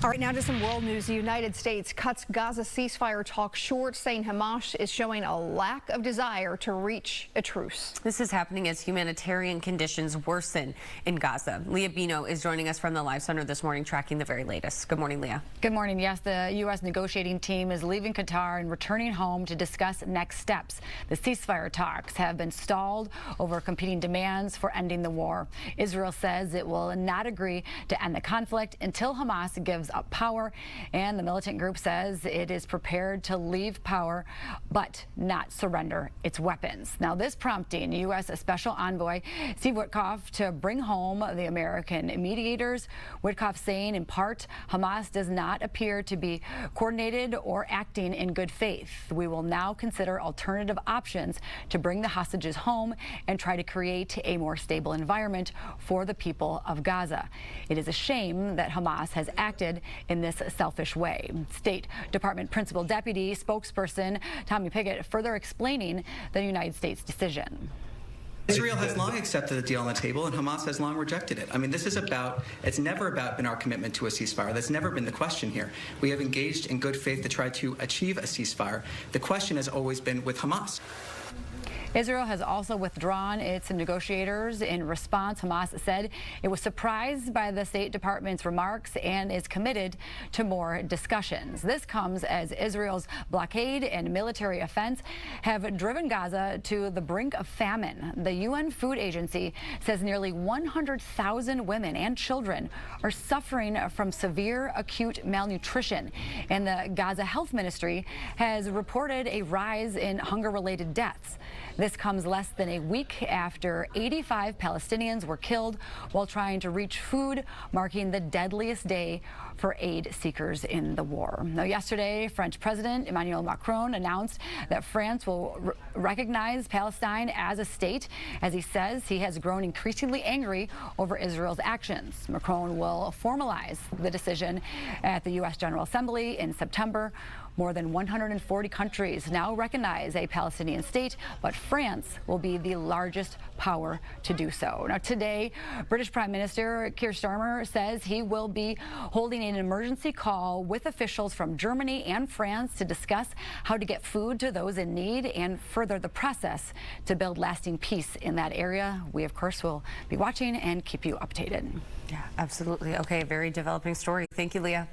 All right, now to some world news. The United States cuts Gaza ceasefire talks short, saying Hamas is showing a lack of desire to reach a truce. This is happening as humanitarian conditions worsen in Gaza. Leah Bino is joining us from the Live Center this morning, tracking the very latest. Good morning, Leah. Good morning. Yes, the U.S. negotiating team is leaving Qatar and returning home to discuss next steps. The ceasefire talks have been stalled over competing demands for ending the war. Israel says it will not agree to end the conflict until Hamas gives up power, and the militant group says it is prepared to leave power but not surrender its weapons. Now, this prompting U.S. Special Envoy Steve Witkoff to bring home the American mediators. Witkoff saying, in part, Hamas does not appear to be coordinated or acting in good faith. We will now consider alternative options to bring the hostages home and try to create a more stable environment for the people of Gaza. It is a shame that Hamas has acted in this selfish way. State Department Principal Deputy Spokesperson Tommy Pigott further explaining the United States decision. Israel has long accepted the deal on the table, and Hamas has long rejected it. I mean, this is about, it's never been our commitment to a ceasefire. That's never been the question here. We have engaged in good faith to try to achieve a ceasefire. The question has always been with Hamas. Israel has also withdrawn its negotiators. In response, Hamas said it was surprised by the State Department's remarks and is committed to more discussions. This comes as Israel's blockade and military offense have driven Gaza to the brink of famine. The UN Food Agency says nearly 100,000 women and children are suffering from severe acute malnutrition, and the Gaza Health Ministry has reported a rise in hunger-related deaths. This comes less than a week after 85 Palestinians were killed while trying to reach food, marking the deadliest day for aid seekers in the war. Now, yesterday, French President Emmanuel Macron announced that France will recognize Palestine as a state, as he says he has grown increasingly angry over Israel's actions. Macron will formalize the decision at the U.S. General Assembly in September. More than 140 countries now recognize a Palestinian state, but France will be the largest power to do so. Now, today, British Prime Minister Keir Starmer says he will be holding an emergency call with officials from Germany and France to discuss how to get food to those in need and further the process to build lasting peace in that area. We, of course, will be watching and keep you updated. Yeah, absolutely. Okay, very developing story. Thank you, Leah.